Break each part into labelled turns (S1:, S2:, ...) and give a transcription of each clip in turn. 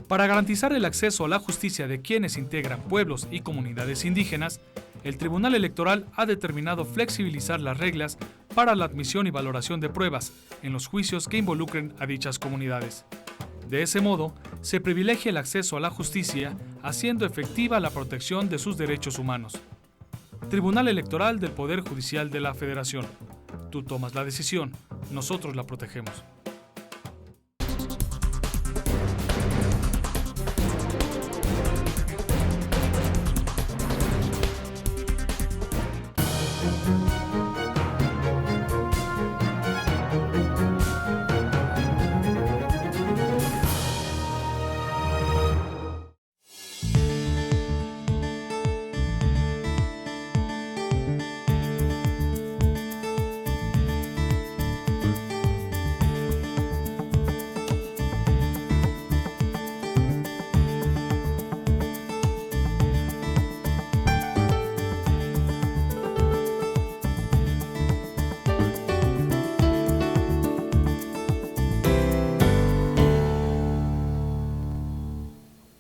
S1: Para garantizar el acceso a la justicia de quienes integran pueblos y comunidades indígenas, el Tribunal Electoral ha determinado flexibilizar las reglas para la admisión y valoración de pruebas en los juicios que involucren a dichas comunidades. De ese modo, se privilegia el acceso a la justicia, haciendo efectiva la protección de sus derechos humanos. Tribunal Electoral del Poder Judicial de la Federación. Tú tomas la decisión, nosotros la protegemos.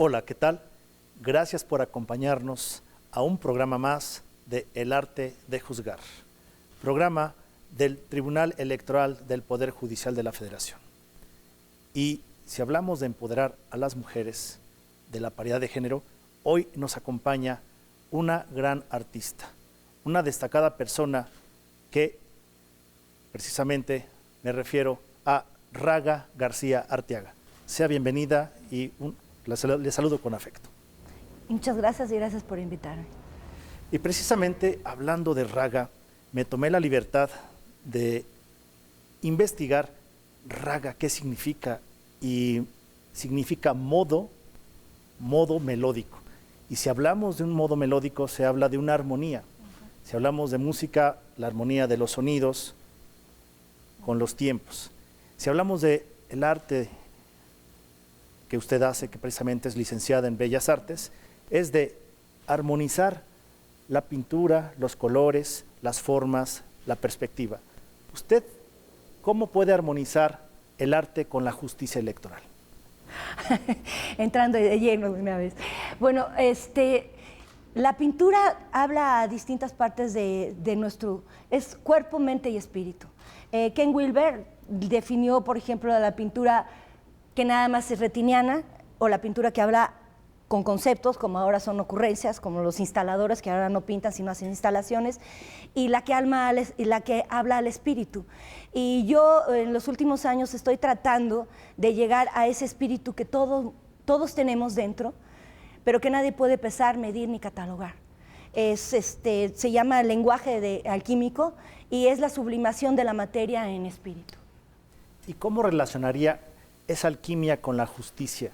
S2: Hola, ¿qué tal? Gracias por acompañarnos a un programa más de El Arte de Juzgar, programa del Tribunal Electoral del Poder Judicial de la Federación. Y si hablamos de empoderar a las mujeres, de la paridad de género, hoy nos acompaña una gran artista, una destacada persona que precisamente me refiero a Raga García Arteaga. Sea bienvenida y le saludo con afecto.
S3: Muchas gracias y gracias por invitarme.
S2: Y precisamente hablando de Raga, me tomé la libertad de investigar Raga, qué significa, y significa modo melódico. Y si hablamos de un modo melódico, se habla de una armonía. Si hablamos de música, la armonía de los sonidos con los tiempos. Si hablamos de el arte que usted hace, que precisamente es licenciada en Bellas Artes, es de armonizar la pintura, los colores, las formas, la perspectiva. ¿Usted cómo puede armonizar el arte con la justicia electoral?
S3: Entrando de lleno de una vez. Bueno, la pintura habla a distintas partes de nuestro, es cuerpo, mente y espíritu. Ken Wilber definió, por ejemplo, la pintura que nada más es retiniana, o la pintura que habla con conceptos, como ahora son ocurrencias, como los instaladores que ahora no pintan sino hacen instalaciones, y la que habla al espíritu. Y yo en los últimos años estoy tratando de llegar a ese espíritu que todos tenemos dentro, pero que nadie puede pesar, medir ni catalogar. Se llama lenguaje alquímico y es la sublimación de la materia en espíritu.
S2: ¿Y cómo relacionaría esa alquimia con la justicia?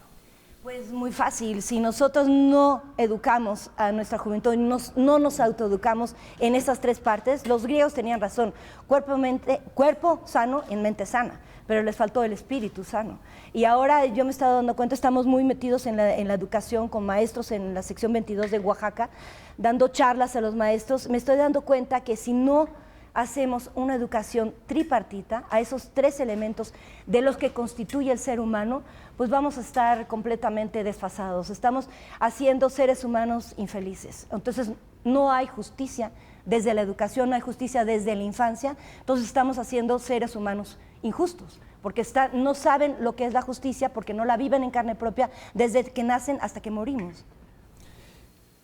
S3: Pues muy fácil, si nosotros no educamos a nuestra juventud, no nos autoeducamos en esas tres partes, los griegos tenían razón, cuerpo sano en mente sana, pero les faltó el espíritu sano. Y ahora yo me he estado dando cuenta, estamos muy metidos en la educación con maestros en la sección 22 de Oaxaca, dando charlas a los maestros, me estoy dando cuenta que si no hacemos una educación tripartita a esos tres elementos de los que constituye el ser humano, pues vamos a estar completamente desfasados. Estamos haciendo seres humanos infelices. Entonces, no hay justicia desde la educación, no hay justicia desde la infancia. Entonces, estamos haciendo seres humanos injustos, porque no saben lo que es la justicia, porque no la viven en carne propia desde que nacen hasta que morimos.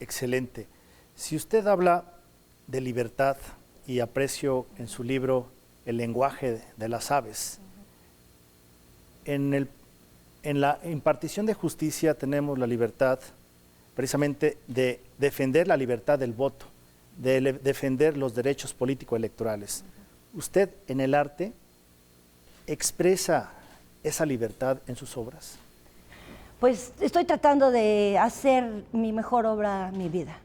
S2: Excelente. Si usted habla de libertad, y aprecio en su libro El lenguaje de las aves. En la impartición de justicia tenemos la libertad precisamente de defender la libertad del voto, de defender los derechos político-electorales. ¿Usted en el arte expresa esa libertad en sus obras?
S3: Pues estoy tratando de hacer mi mejor obra, mi vida.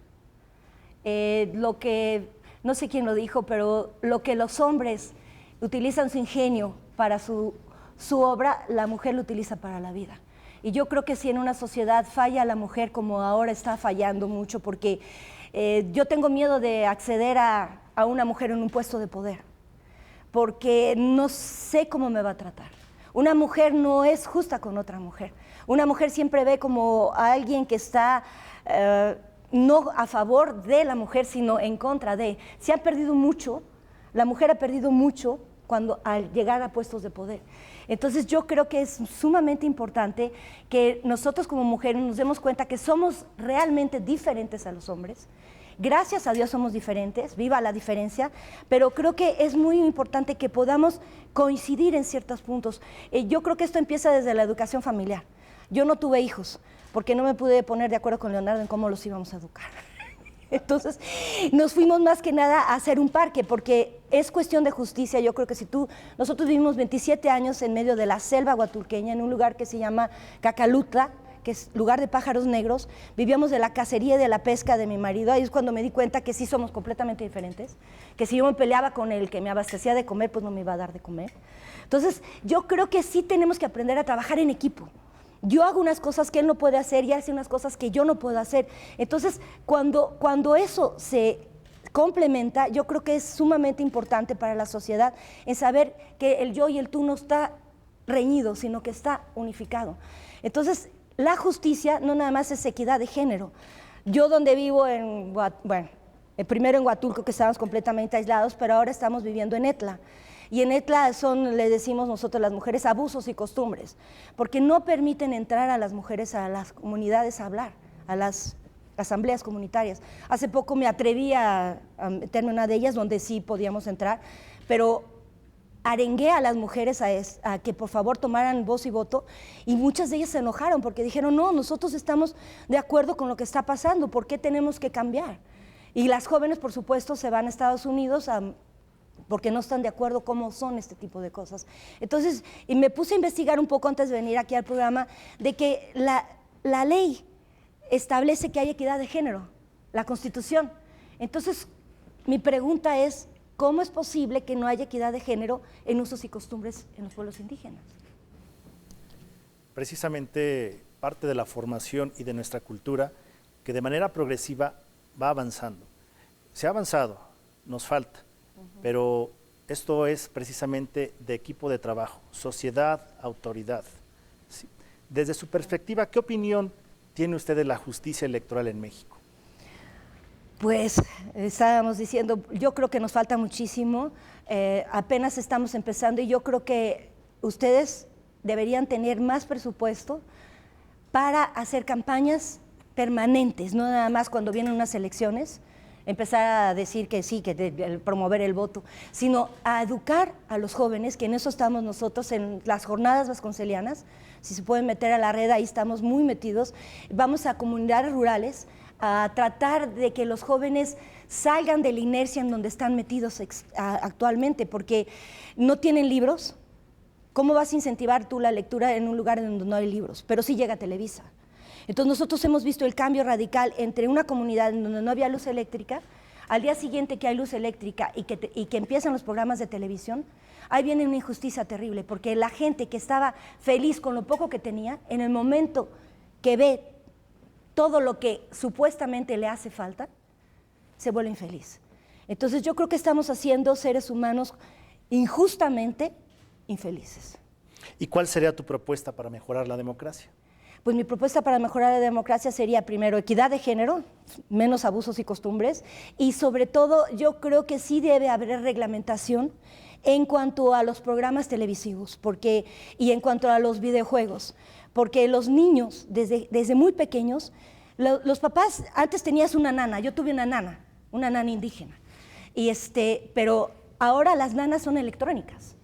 S3: No sé quién lo dijo, pero lo que los hombres utilizan su ingenio para su obra, la mujer lo utiliza para la vida. Y yo creo que si en una sociedad falla la mujer como ahora está fallando mucho, porque yo tengo miedo de acceder a una mujer en un puesto de poder, porque no sé cómo me va a tratar. Una mujer no es justa con otra mujer. Una mujer siempre ve como a alguien que está no a favor de la mujer, sino en contra de. Se ha perdido mucho, la mujer ha perdido mucho al llegar a puestos de poder. Entonces yo creo que es sumamente importante que nosotros como mujeres nos demos cuenta que somos realmente diferentes a los hombres. Gracias a Dios somos diferentes, viva la diferencia, pero creo que es muy importante que podamos coincidir en ciertos puntos. Yo creo que esto empieza desde la educación familiar. Yo no tuve hijos porque no me pude poner de acuerdo con Leonardo en cómo los íbamos a educar. Entonces nos fuimos más que nada a hacer un parque, porque es cuestión de justicia. Yo creo que nosotros vivimos 27 años en medio de la selva huatulqueña, en un lugar que se llama Cacalutla, que es lugar de pájaros negros. Vivíamos de la cacería y de la pesca de mi marido. Ahí es cuando me di cuenta que sí somos completamente diferentes, que si yo me peleaba con el que me abastecía de comer, pues no me iba a dar de comer. Entonces yo creo que sí tenemos que aprender a trabajar en equipo. Yo hago unas cosas que él no puede hacer y él hace unas cosas que yo no puedo hacer. Entonces, cuando eso se complementa, yo creo que es sumamente importante para la sociedad en saber que el yo y el tú no está reñido, sino que está unificado. Entonces, la justicia no nada más es equidad de género. Yo donde vivo, primero en Huatulco, que estábamos completamente aislados, pero ahora estamos viviendo en Etla. Y en Etla le decimos nosotros las mujeres abusos y costumbres, porque no permiten entrar a las mujeres a las comunidades a hablar, a las asambleas comunitarias. Hace poco me atreví a meterme en una de ellas donde sí podíamos entrar, pero arengué a las mujeres a que por favor tomaran voz y voto, y muchas de ellas se enojaron porque dijeron, no, nosotros estamos de acuerdo con lo que está pasando, ¿por qué tenemos que cambiar? Y las jóvenes, por supuesto, se van a Estados Unidos porque no están de acuerdo cómo son este tipo de cosas. Entonces, y me puse a investigar un poco antes de venir aquí al programa, de que la ley establece que hay equidad de género, la Constitución. Entonces, mi pregunta es, ¿cómo es posible que no haya equidad de género en usos y costumbres en los pueblos indígenas?
S2: Precisamente parte de la formación y de nuestra cultura, que de manera progresiva va avanzando. Se ha avanzado, nos falta. Pero esto es precisamente de equipo de trabajo, sociedad, autoridad. Sí. Desde su perspectiva, ¿qué opinión tiene usted de la justicia electoral en México?
S3: Pues estábamos diciendo, yo creo que nos falta muchísimo, apenas estamos empezando y yo creo que ustedes deberían tener más presupuesto para hacer campañas permanentes, no nada más cuando vienen unas elecciones, empezar a decir que sí, que promover el voto, sino a educar a los jóvenes, que en eso estamos nosotros en las jornadas vasconcelianas. Si se pueden meter a la red, ahí estamos muy metidos. Vamos a comunidades rurales a tratar de que los jóvenes salgan de la inercia en donde están metidos actualmente, porque no tienen libros. ¿Cómo vas a incentivar tú la lectura en un lugar donde no hay libros? Pero sí llega Televisa. Entonces nosotros hemos visto el cambio radical entre una comunidad en donde no había luz eléctrica, al día siguiente que hay luz eléctrica y que empiezan los programas de televisión, ahí viene una injusticia terrible, porque la gente que estaba feliz con lo poco que tenía, en el momento que ve todo lo que supuestamente le hace falta, se vuelve infeliz. Entonces yo creo que estamos haciendo seres humanos injustamente infelices.
S2: ¿Y cuál sería tu propuesta para mejorar la democracia?
S3: Pues mi propuesta para mejorar la democracia sería primero equidad de género, menos abusos y costumbres, y sobre todo yo creo que sí debe haber reglamentación en cuanto a los programas televisivos y en cuanto a los videojuegos, porque los niños desde muy pequeños, los papás, antes tenías una nana, yo tuve una nana indígena, pero ahora las nanas son electrónicas,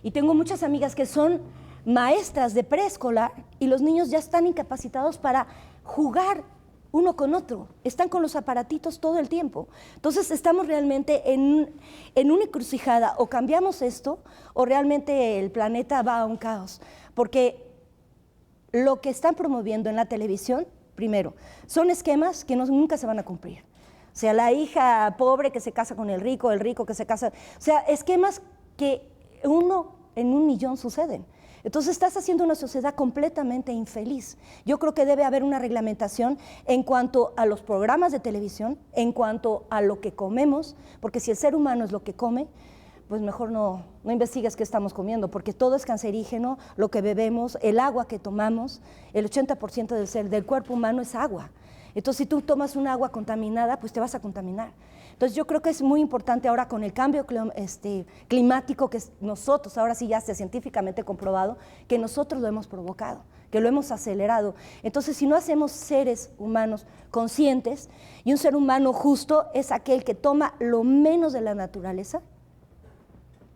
S3: y tengo muchas amigas que son maestras de preescolar y los niños ya están incapacitados para jugar uno con otro, están con los aparatitos todo el tiempo. Entonces estamos realmente en una encrucijada, o cambiamos esto o realmente el planeta va a un caos, porque lo que están promoviendo en la televisión, primero, son esquemas que nunca se van a cumplir. O sea, la hija pobre que se casa con el rico que se casa, o sea, esquemas que uno en 1.000.000 suceden. Entonces estás haciendo una sociedad completamente infeliz. Yo creo que debe haber una reglamentación en cuanto a los programas de televisión, en cuanto a lo que comemos, porque si el ser humano es lo que come, pues mejor no investigues qué estamos comiendo, porque todo es cancerígeno, lo que bebemos, el agua que tomamos, el 80% del cuerpo humano es agua. Entonces, si tú tomas un agua contaminada, pues te vas a contaminar. Entonces, yo creo que es muy importante ahora con el cambio climático que nosotros, ahora sí ya está científicamente comprobado, que nosotros lo hemos provocado, que lo hemos acelerado. Entonces, si no hacemos seres humanos conscientes, y un ser humano justo es aquel que toma lo menos de la naturaleza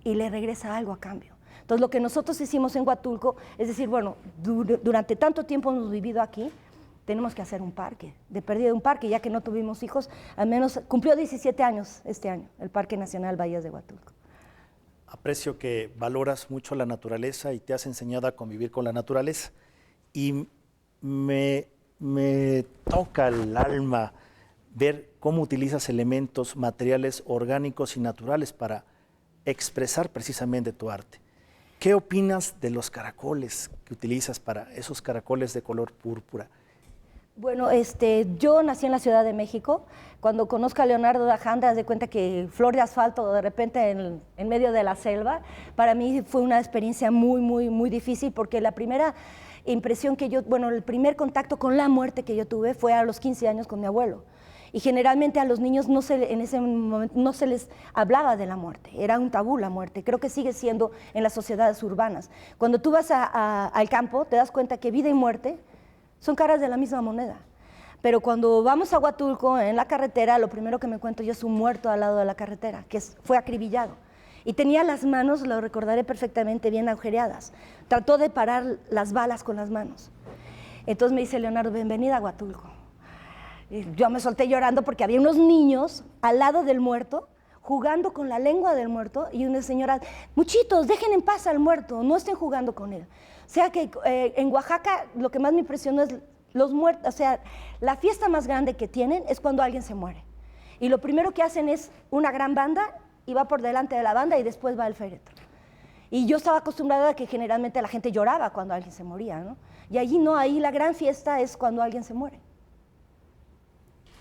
S3: y le regresa algo a cambio. Entonces, lo que nosotros hicimos en Huatulco es decir, bueno, durante tanto tiempo hemos vivido aquí, tenemos que hacer un parque, de pérdida de un parque, ya que no tuvimos hijos, al menos cumplió 17 años este año, el Parque Nacional Bahías de Huatulco.
S2: Aprecio que valoras mucho la naturaleza y te has enseñado a convivir con la naturaleza. Y me toca el alma ver cómo utilizas elementos materiales orgánicos y naturales para expresar precisamente tu arte. ¿Qué opinas de los caracoles que utilizas para esos caracoles de color púrpura?
S3: Bueno, yo nací en la Ciudad de México. Cuando conozco a Leonardo da Janda, haz de cuenta que flor de asfalto de repente en medio de la selva, para mí fue una experiencia muy, muy, muy difícil, porque la primera impresión que el primer contacto con la muerte que yo tuve fue a los 15 años con mi abuelo. Y generalmente a los niños en ese momento no se les hablaba de la muerte, era un tabú la muerte. Creo que sigue siendo en las sociedades urbanas. Cuando tú vas al campo, te das cuenta que vida y muerte son caras de la misma moneda. Pero cuando vamos a Huatulco, en la carretera, lo primero que me encuentro yo es un muerto al lado de la carretera, que fue acribillado. Y tenía las manos, lo recordaré perfectamente, bien agujereadas. Trató de parar las balas con las manos. Entonces me dice Leonardo, bienvenida a Huatulco. Y yo me solté llorando porque había unos niños al lado del muerto, jugando con la lengua del muerto, y una señora, muchitos, dejen en paz al muerto, no estén jugando con él. O sea que en Oaxaca lo que más me impresionó es los muertos, o sea, la fiesta más grande que tienen es cuando alguien se muere. Y lo primero que hacen es una gran banda, y va por delante de la banda y después va el féretro. Y yo estaba acostumbrada a que generalmente la gente lloraba cuando alguien se moría, ¿no? Y allí no, ahí la gran fiesta es cuando alguien se muere.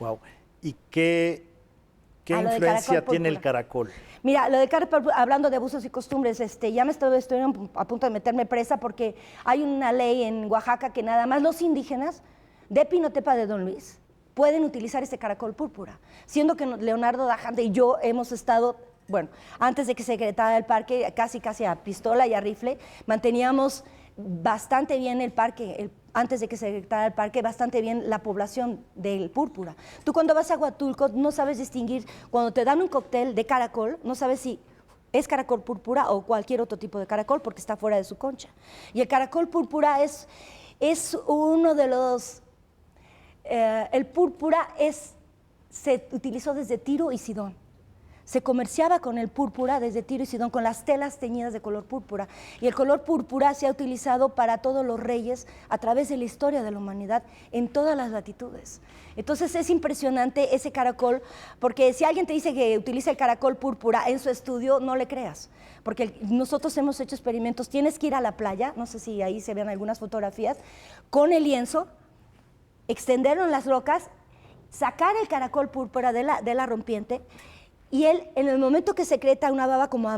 S2: Wow. ¿Y qué influencia tiene el caracol?
S3: Mira, lo de caracol, hablando de abusos y costumbres, ya estoy a punto de meterme presa porque hay una ley en Oaxaca que nada más los indígenas de Pinotepa de Don Luis pueden utilizar ese caracol púrpura, siendo que Leonardo da Janda y yo hemos estado, bueno, antes de que se decretara el parque, casi a pistola y a rifle, manteníamos bastante bien el parque, antes de que se decretara el parque, bastante bien la población del púrpura. Tú cuando vas a Huatulco no sabes distinguir, cuando te dan un cóctel de caracol, no sabes si es caracol púrpura o cualquier otro tipo de caracol porque está fuera de su concha. Y el caracol púrpura es uno de los... el púrpura se utilizó desde Tiro y Sidón. Se comerciaba con el púrpura desde Tiro y Sidón, con las telas teñidas de color púrpura. Y el color púrpura se ha utilizado para todos los reyes a través de la historia de la humanidad en todas las latitudes. Entonces es impresionante ese caracol, porque si alguien te dice que utiliza el caracol púrpura en su estudio, no le creas. Porque nosotros hemos hecho experimentos, tienes que ir a la playa, no sé si ahí se ven algunas fotografías, con el lienzo, extenderlo en las rocas, sacar el caracol púrpura de la rompiente, y él, en el momento que secreta una baba como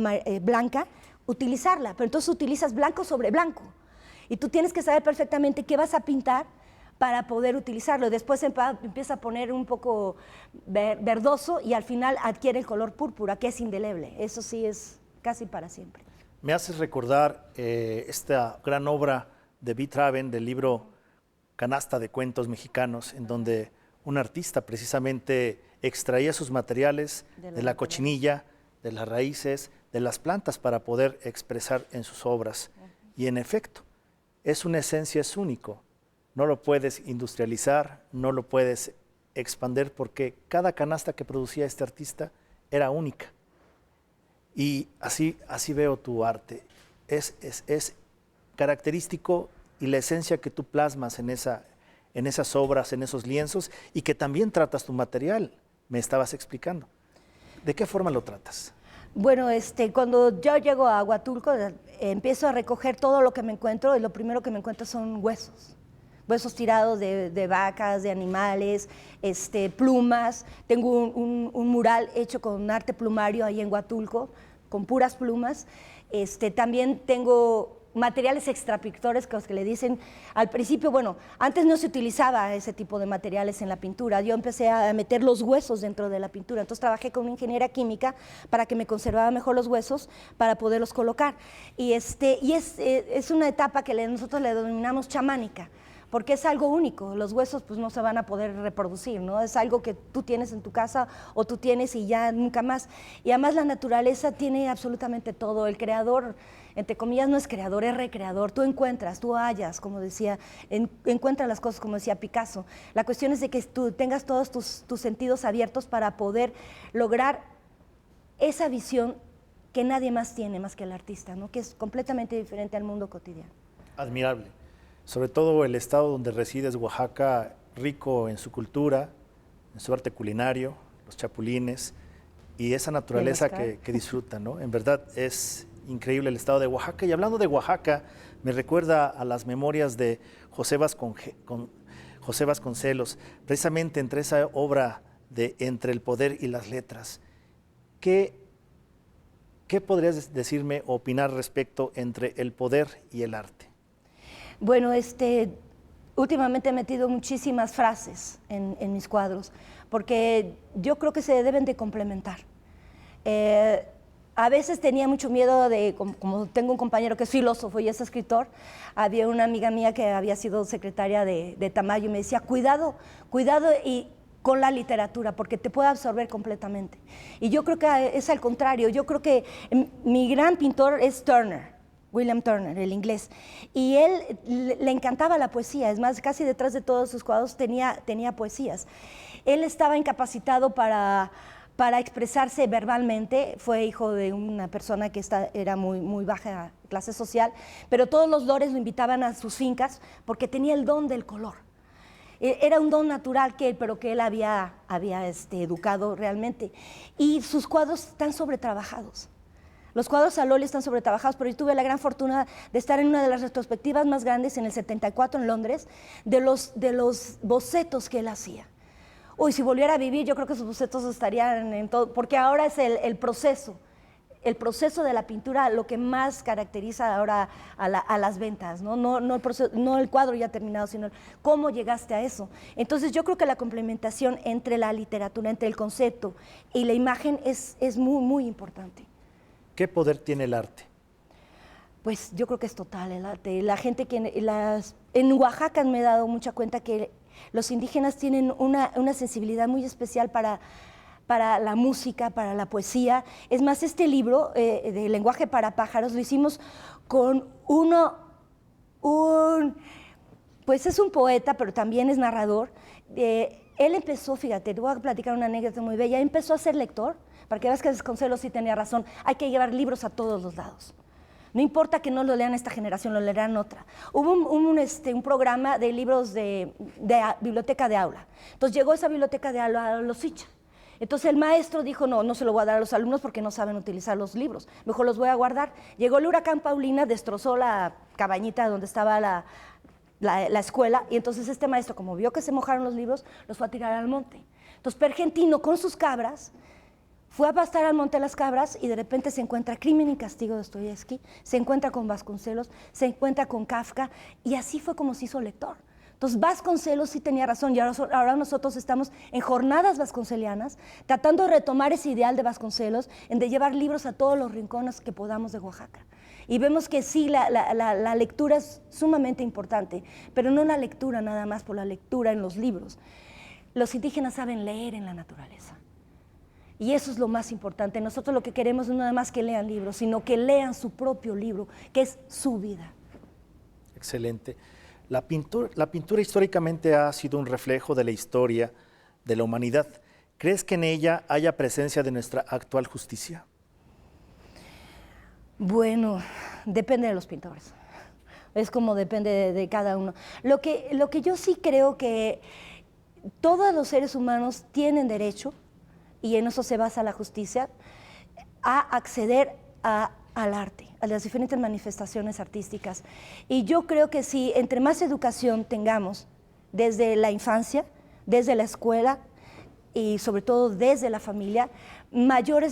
S3: blanca, utilizarla, pero entonces utilizas blanco sobre blanco. Y tú tienes que saber perfectamente qué vas a pintar para poder utilizarlo. Después empieza a poner un poco verdoso y al final adquiere el color púrpura, que es indeleble. Eso sí es casi para siempre.
S2: Me haces recordar esta gran obra de B. Traven, del libro Canasta de Cuentos Mexicanos, en donde un artista precisamente extraía sus materiales de la cochinilla, de las raíces, de las plantas para poder expresar en sus obras. Y en efecto, es una esencia, es único. No lo puedes industrializar, no lo puedes expandir porque cada canasta que producía este artista era única. Y así veo tu arte. Es característico y la esencia que tú plasmas en esas obras, en esos lienzos, y que también tratas tu material, me estabas explicando. ¿De qué forma lo tratas?
S3: Bueno, cuando yo llego a Huatulco, empiezo a recoger todo lo que me encuentro, y lo primero que me encuentro son huesos tirados de vacas, de animales, plumas. Tengo un mural hecho con arte plumario ahí en Huatulco, con puras plumas. También tengo materiales extrapictores, que le dicen al principio, bueno, antes no se utilizaba ese tipo de materiales en la pintura, yo empecé a meter los huesos dentro de la pintura, entonces trabajé con una ingeniera química para que me conservara mejor los huesos para poderlos colocar, y es una etapa que nosotros le denominamos chamánica, porque es algo único, los huesos pues no se van a poder reproducir, ¿no? Es algo que tú tienes en tu casa o tú tienes y ya nunca más. Y además la naturaleza tiene absolutamente todo, el creador, entre comillas, no es creador, es recreador, tú encuentras, tú hallas, como decía, encuentras las cosas, como decía Picasso. La cuestión es de que tú tengas todos tus sentidos abiertos para poder lograr esa visión que nadie más tiene más que el artista, ¿no? Que es completamente diferente al mundo cotidiano.
S2: Admirable. Sobre todo el estado donde resides, Oaxaca, rico en su cultura, en su arte culinario, los chapulines y esa naturaleza que disfrutan, ¿no? En verdad es increíble el estado de Oaxaca. Y hablando de Oaxaca, me recuerda a las memorias de José Vasconcelos, precisamente entre esa obra de Entre el poder y las letras. ¿Qué podrías decirme o opinar respecto entre el poder y el arte?
S3: Bueno, últimamente he metido muchísimas frases en mis cuadros, porque yo creo que se deben de complementar. A veces tenía mucho miedo como tengo un compañero que es filósofo y es escritor, había una amiga mía que había sido secretaria de Tamayo y me decía, cuidado y con la literatura, porque te puede absorber completamente. Y yo creo que es al contrario, yo creo que mi gran pintor es Turner. William Turner, el inglés, y él le encantaba la poesía, es más, casi detrás de todos sus cuadros tenía poesías. Él estaba incapacitado para expresarse verbalmente, fue hijo de una persona que era muy baja clase social, pero todos los lores lo invitaban a sus fincas porque tenía el don del color. Era un don natural pero que él había educado realmente, y sus cuadros están sobretrabajados. Los cuadros al óleo están sobretrabajados, pero yo tuve la gran fortuna de estar en una de las retrospectivas más grandes en el 74 en Londres, de los bocetos que él hacía. Uy, si volviera a vivir, yo creo que sus bocetos estarían en todo, porque ahora es el proceso de la pintura lo que más caracteriza ahora a las ventas, ¿no? No el cuadro ya terminado, sino cómo llegaste a eso. Entonces yo creo que la complementación entre la literatura, entre el concepto y la imagen es muy, muy importante.
S2: ¿Qué poder tiene el arte?
S3: Pues yo creo que es total el arte. La gente en Oaxaca me he dado mucha cuenta que los indígenas tienen una sensibilidad muy especial para la música, para la poesía. Es más, este libro de Lenguaje para pájaros lo hicimos con pues es un poeta, pero también es narrador. Él empezó, fíjate, te voy a platicar una anécdota muy bella, empezó a ser lector. Para que veas que Vasconcelos sí tenía razón, hay que llevar libros a todos los lados. No importa que no lo lean esta generación, lo leerán otra. Hubo un programa de libros de biblioteca de aula. Entonces llegó esa biblioteca de aula a los Sicha. Entonces el maestro dijo, no se lo voy a dar a los alumnos porque no saben utilizar los libros, mejor los voy a guardar. Llegó el huracán Paulina, destrozó la cabañita donde estaba la escuela, y entonces este maestro, como vio que se mojaron los libros, los fue a tirar al monte. Entonces Pergentino con sus cabras fue a pastar al monte las cabras y de repente se encuentra Crimen y Castigo de Dostoyevsky, se encuentra con Vasconcelos, se encuentra con Kafka, y así fue como se hizo lector. Entonces Vasconcelos sí tenía razón, y ahora nosotros estamos en jornadas vasconcelianas tratando de retomar ese ideal de Vasconcelos, de llevar libros a todos los rincones que podamos de Oaxaca. Y vemos que sí, la lectura es sumamente importante, pero no la lectura nada más por la lectura en los libros. Los indígenas saben leer en la naturaleza. Y eso es lo más importante. Nosotros lo que queremos no es nada más que lean libros, sino que lean su propio libro, que es su vida.
S2: Excelente. La pintura históricamente ha sido un reflejo de la historia de la humanidad. ¿Crees que en ella haya presencia de nuestra actual justicia?
S3: Bueno, depende de los pintores. Es como depende de cada uno. Lo que yo sí creo que todos los seres humanos tienen derecho, y en eso se basa la justicia, a acceder al arte, a las diferentes manifestaciones artísticas. Y yo creo que si entre más educación tengamos desde la infancia, desde la escuela y sobre todo desde la familia, mayor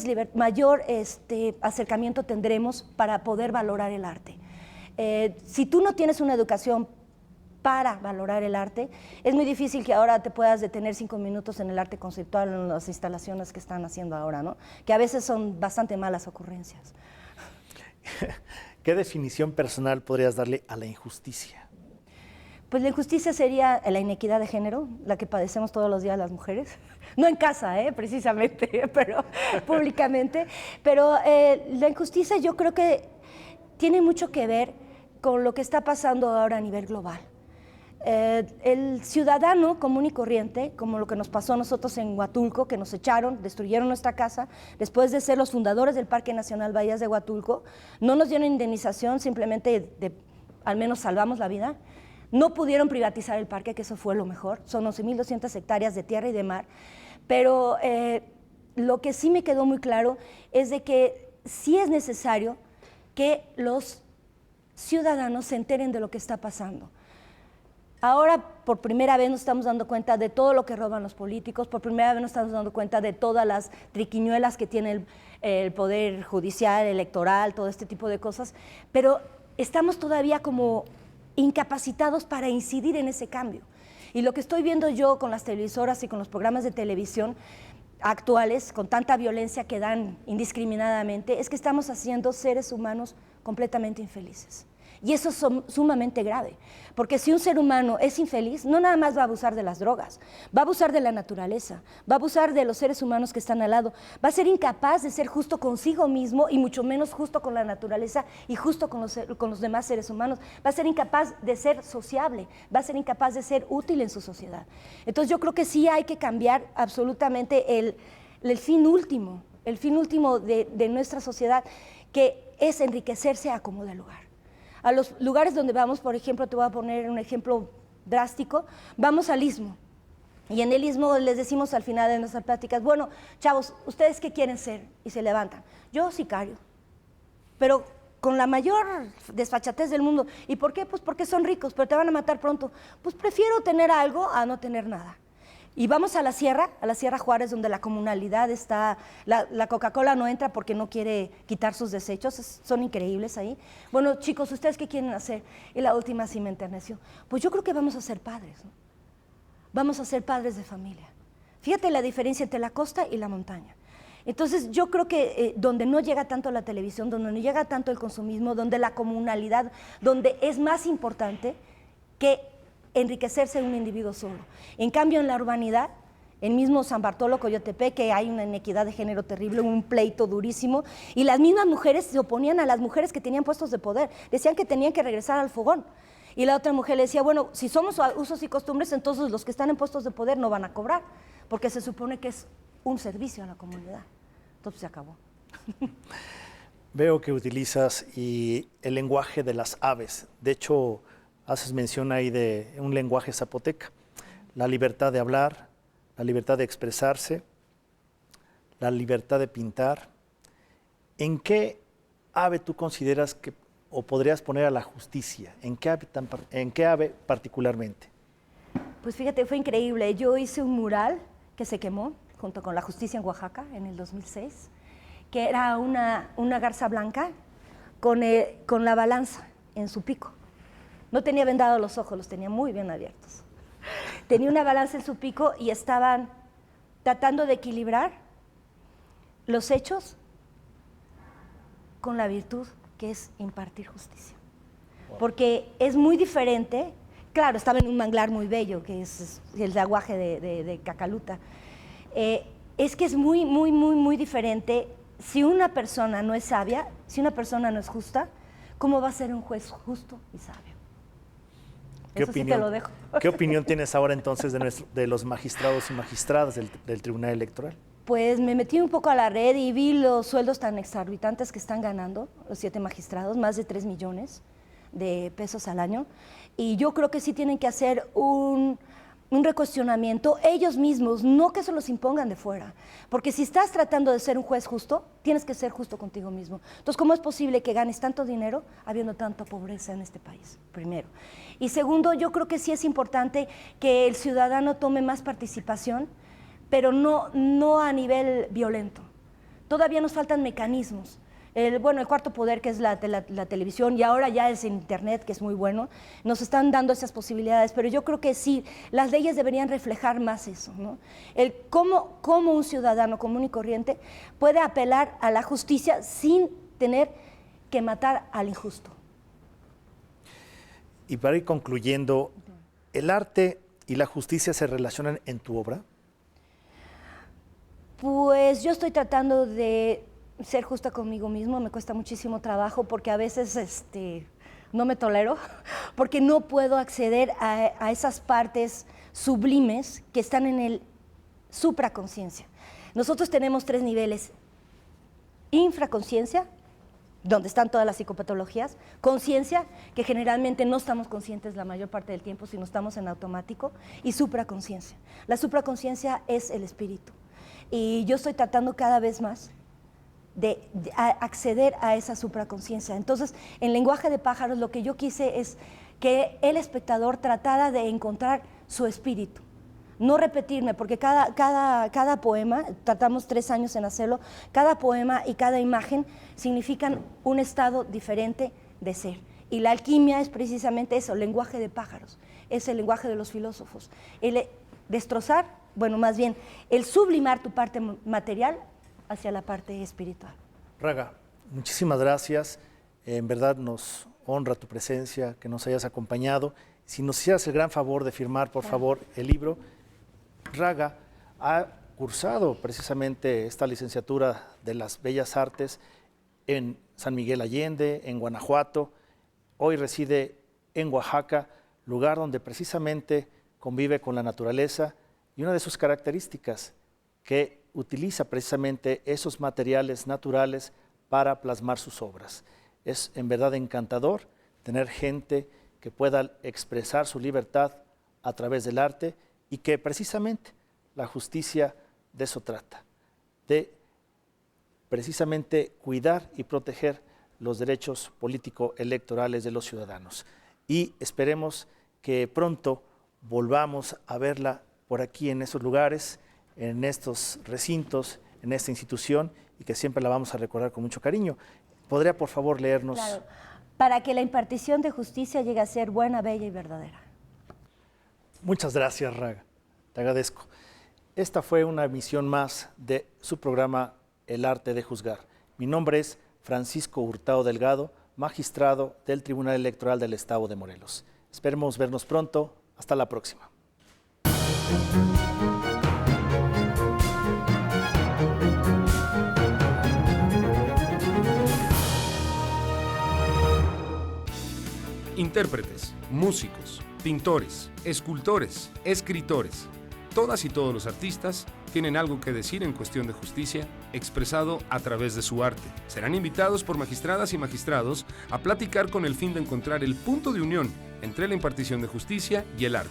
S3: acercamiento tendremos para poder valorar el arte. Si tú no tienes una educación para valorar el arte, es muy difícil que ahora te puedas detener 5 minutos en el arte conceptual, en las instalaciones que están haciendo ahora, ¿no? Que a veces son bastante malas ocurrencias.
S2: ¿Qué definición personal podrías darle a la injusticia?
S3: Pues la injusticia sería la inequidad de género, la que padecemos todos los días las mujeres. No en casa, precisamente, pero públicamente. Pero la injusticia yo creo que tiene mucho que ver con lo que está pasando ahora a nivel global. El ciudadano común y corriente, como lo que nos pasó a nosotros en Huatulco, que nos echaron, destruyeron nuestra casa, después de ser los fundadores del Parque Nacional Bahías de Huatulco, no nos dieron indemnización, simplemente al menos salvamos la vida. No pudieron privatizar el parque, que eso fue lo mejor, son 11.200 hectáreas de tierra y de mar, pero lo que sí me quedó muy claro es de que sí es necesario que los ciudadanos se enteren de lo que está pasando. Ahora, por primera vez nos estamos dando cuenta de todo lo que roban los políticos, por primera vez nos estamos dando cuenta de todas las triquiñuelas que tiene el Poder Judicial, electoral, todo este tipo de cosas, pero estamos todavía como incapacitados para incidir en ese cambio. Y lo que estoy viendo yo con las televisoras y con los programas de televisión actuales, con tanta violencia que dan indiscriminadamente, es que estamos haciendo seres humanos completamente infelices. Y eso es sumamente grave, porque si un ser humano es infeliz, no nada más va a abusar de las drogas, va a abusar de la naturaleza, va a abusar de los seres humanos que están al lado, va a ser incapaz de ser justo consigo mismo y mucho menos justo con la naturaleza y justo con los demás seres humanos, va a ser incapaz de ser sociable, va a ser incapaz de ser útil en su sociedad. Entonces yo creo que sí hay que cambiar absolutamente el fin último de nuestra sociedad, que es enriquecerse a como de lugar. A los lugares donde vamos, por ejemplo, te voy a poner un ejemplo drástico, vamos al Istmo, y en el Istmo les decimos al final de nuestras pláticas, bueno, chavos, ¿ustedes qué quieren ser? Y se levantan, yo sicario, pero con la mayor desfachatez del mundo. ¿Y por qué? Pues porque son ricos, pero te van a matar pronto. Pues prefiero tener algo a no tener nada. Y vamos a la Sierra Juárez, donde la comunalidad está, la Coca-Cola no entra porque no quiere quitar sus desechos, son increíbles ahí. Bueno, chicos, ¿ustedes qué quieren hacer? Y la última sí me enterneció. Pues yo creo que vamos a ser padres, ¿no? Vamos a ser padres de familia. Fíjate la diferencia entre la costa y la montaña. Entonces yo creo que donde no llega tanto la televisión, donde no llega tanto el consumismo, donde la comunalidad, donde es más importante que enriquecerse un individuo solo. En cambio, en la urbanidad, el mismo San Bartolo, Coyotepec, que hay una inequidad de género terrible, un pleito durísimo, y las mismas mujeres se oponían a las mujeres que tenían puestos de poder, decían que tenían que regresar al fogón. Y la otra mujer le decía, bueno, si somos usos y costumbres, entonces los que están en puestos de poder no van a cobrar, porque se supone que es un servicio a la comunidad. Entonces se acabó.
S2: Veo que utilizas el lenguaje de las aves. De hecho, haces mención ahí de un lenguaje zapoteca, la libertad de hablar, la libertad de expresarse, la libertad de pintar. ¿En qué ave tú consideras que, o podrías poner a la justicia? ¿En qué ave particularmente?
S3: Pues fíjate, fue increíble. Yo hice un mural que se quemó junto con la justicia en Oaxaca en el 2006, que era una garza blanca con la balanza en su pico. No tenía vendados los ojos, los tenía muy bien abiertos. Tenía una balanza en su pico y estaban tratando de equilibrar los hechos con la virtud que es impartir justicia. Porque es muy diferente, claro, estaba en un manglar muy bello, que es el aguaje de Cacaluta. Es que es muy diferente. Si una persona no es sabia, si una persona no es justa, ¿cómo va a ser un juez justo y sabio? Eso sí te lo dejo.
S2: ¿Qué opinión tienes ahora entonces de los magistrados y magistradas del Tribunal Electoral?
S3: Pues me metí un poco a la red y vi los sueldos tan exorbitantes que están ganando los 7 magistrados, más de 3 millones de pesos al año. Y yo creo que sí tienen que hacer un recuestionamiento ellos mismos, no que se los impongan de fuera. Porque si estás tratando de ser un juez justo, tienes que ser justo contigo mismo. Entonces, ¿cómo es posible que ganes tanto dinero habiendo tanta pobreza en este país? Primero. Y segundo, yo creo que sí es importante que el ciudadano tome más participación, pero no a nivel violento, todavía nos faltan mecanismos. El cuarto poder, que es la televisión, y ahora ya es Internet, que es muy bueno, nos están dando esas posibilidades, pero yo creo que sí, las leyes deberían reflejar más eso, ¿no? El cómo un ciudadano común y corriente puede apelar a la justicia sin tener que matar al injusto.
S2: Y para ir concluyendo, ¿el arte y la justicia se relacionan en tu obra?
S3: Pues yo estoy tratando de ser justa conmigo mismo, me cuesta muchísimo trabajo porque a veces no me tolero, porque no puedo acceder a esas partes sublimes que están en el supraconsciencia. Nosotros tenemos 3 niveles: infraconsciencia, donde están todas las psicopatologías; conciencia, que generalmente no estamos conscientes la mayor parte del tiempo, sino estamos en automático; y supraconsciencia. La supraconsciencia es el espíritu. Y yo estoy tratando cada vez más de acceder a esa supraconsciencia. Entonces, en Lenguaje de Pájaros, lo que yo quise es que el espectador tratara de encontrar su espíritu. No repetirme, porque cada poema, tratamos 3 años en hacerlo, cada poema y cada imagen significan un estado diferente de ser. Y la alquimia es precisamente eso, lenguaje de pájaros, es el lenguaje de los filósofos. El destrozar, más bien, el sublimar tu parte material hacia la parte espiritual.
S2: Raga, muchísimas gracias. En verdad nos honra tu presencia, que nos hayas acompañado. Si nos hicieras el gran favor de firmar, por favor, el libro. Raga ha cursado precisamente esta licenciatura de las Bellas Artes en San Miguel Allende, en Guanajuato. Hoy reside en Oaxaca, lugar donde precisamente convive con la naturaleza, y una de sus características, que utiliza precisamente esos materiales naturales para plasmar sus obras. Es en verdad encantador tener gente que pueda expresar su libertad a través del arte, y que precisamente la justicia de eso trata, de precisamente cuidar y proteger los derechos político-electorales de los ciudadanos. Y esperemos que pronto volvamos a verla por aquí en estos lugares, en estos recintos, en esta institución, y que siempre la vamos a recordar con mucho cariño. ¿Podría, por favor, leernos?
S3: Claro, para que la impartición de justicia llegue a ser buena, bella y verdadera.
S2: Muchas gracias, Raga. Te agradezco. Esta fue una emisión más de su programa El Arte de Juzgar. Mi nombre es Francisco Hurtado Delgado, magistrado del Tribunal Electoral del Estado de Morelos. Esperemos vernos pronto. Hasta la próxima.
S4: Intérpretes, músicos, pintores, escultores, escritores. Todas y todos los artistas tienen algo que decir en cuestión de justicia, expresado a través de su arte. Serán invitados por magistradas y magistrados a platicar con el fin de encontrar el punto de unión entre la impartición de justicia y el arte.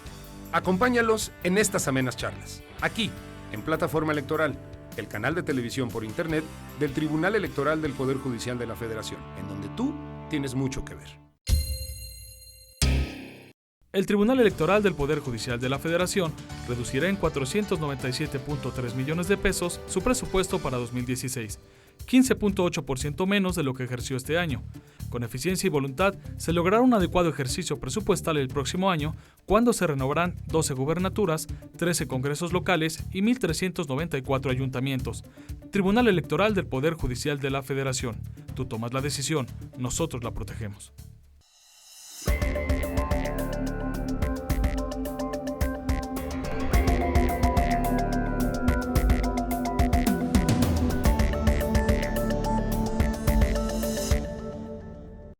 S4: Acompáñalos en estas amenas charlas, aquí, en Plataforma Electoral, el canal de televisión por internet del Tribunal Electoral del Poder Judicial de la Federación, en donde tú tienes mucho que ver.
S1: El Tribunal Electoral del Poder Judicial de la Federación reducirá en 497.3 millones de pesos su presupuesto para 2016, 15.8% menos de lo que ejerció este año. Con eficiencia y voluntad se logrará un adecuado ejercicio presupuestal el próximo año, cuando se renovarán 12 gubernaturas, 13 congresos locales y 1.394 ayuntamientos. Tribunal Electoral del Poder Judicial de la Federación. Tú tomas la decisión, nosotros la protegemos.